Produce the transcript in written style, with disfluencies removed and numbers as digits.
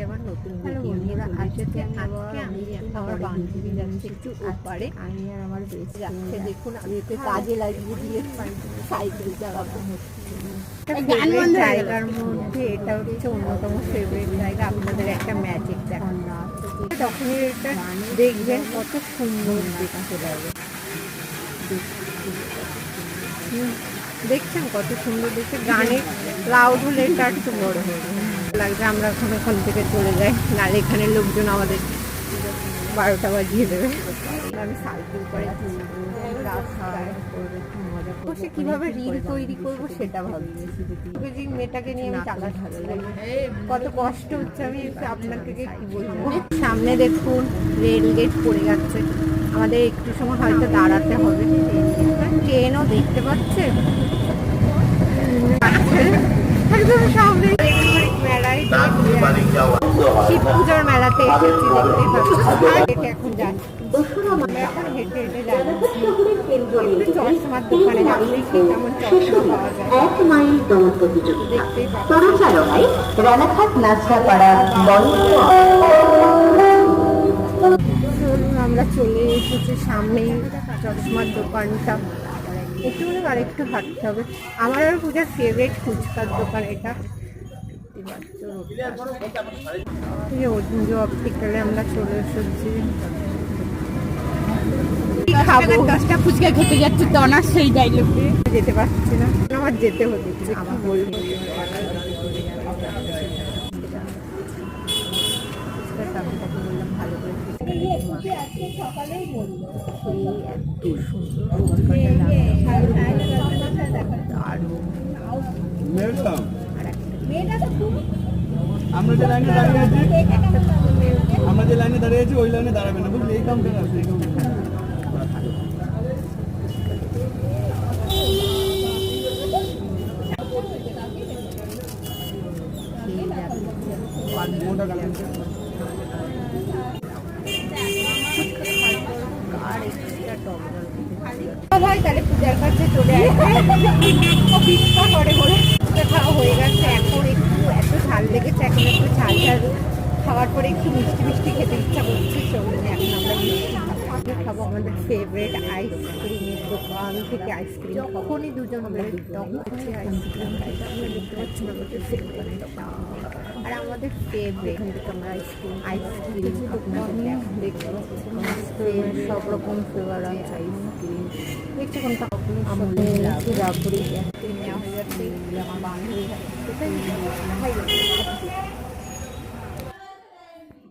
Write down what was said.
আমার নতুন ভিডিও নিয়ে আজকে আমি আমার বান্ধবী যাচ্ছে একটু ওপারে, আমি আর আমার যাচ্ছে দেখুন আমি ওকে কাজে লাগিয়ে দিয়ে সাইকেল চালাবো। জায়গার মধ্যে এটা হচ্ছে অন্যতম ফেভারিট জায়গা। আপনাদের একটা ম্যাজিক দেখান, তখনই এটা দেখবেন কত সুন্দর দেখতে লাগে। দেখছেন কত সুন্দর দেখতে, গানে লাউড হলে এটা একটু বড় হয়ে লাগবে। আমরা এখন থেকে চলে যাই, নাহলে এখানে লোকজন আমাদের 12টা বাজিয়ে দেবে। আমি সাইকেল করে বসে কিভাবে রিল তৈরি করবো সেটা ভাবছি। যে মেয়েটাকে নিয়ে আমি চালাতে কত কষ্ট হচ্ছে, আমি আপনাকে কি বলবো। সামনে দেখুন রেল গেট পড়ে যাচ্ছে, আমাদের একটু সময় হয়তো দাঁড়াতে হবে। ট্রেনও দেখতে পাচ্ছে একদম সামনে। মেলায় শিব পুজোর মেলাতে এসেছি, দেখতেই পাচ্ছি। এখন যাচ্ছি, এখন হেঁটে হেঁটে যাচ্ছি চশমার দোকানে, যাচ্ছি কেমন চশমা পাওয়া যায়। আমরা চলে এসেছি সামনেই চশমার দোকানটা, একটু মানে আর একটু হাঁটতে হবে। আমার আর পূজার ফেভারিট ফুচকার দোকান এটা। অপটিক্যালে আমরা চলে এসেছি, খাবো 10টা ফুচকা খেতে যাচ্ছি তো অনার সেই ডাইলগে যেতে পারছি না, আমার যেতে হচ্ছে। আমার বলবো ভালো করে সকালেই বললো এত আমরা যে লাইনে দাঁড়িয়ে আছি ওই লাইনে দাঁড়াবে না, বুঝলি? এই কাউন্টার আছে, এই কাউন্টার। ভাই তাহলে পূজার কাছে চলে আসবে করে করে খাওয়া হয়ে গেছে। এখন একটু এত ঝাল লেগেছে, এখন একটু ঝাল ঝাল খাওয়ার পরে একটু মিষ্টি মিষ্টি খেতে ইচ্ছা করছে। চলুন এখন আমরা মিষ্টি খাবো। আমাদের ফেভারিট আইসক্রিমের দোকান থেকে আইসক্রিম তখনই দুজন আমরা আইসক্রিম খাই, দেখতে পাচ্ছি আমাদের ফেভারিট। আর আমাদের ফেভারিট আমরা আইসক্রিম দেখতে পাচ্ছি সব রকম ফ্লেভার আছে আইসক্রিম। দেখছি কোনটা আমাদের রাবড়ি নেওয়া হয়ে যাচ্ছে। আমার বান্ধবী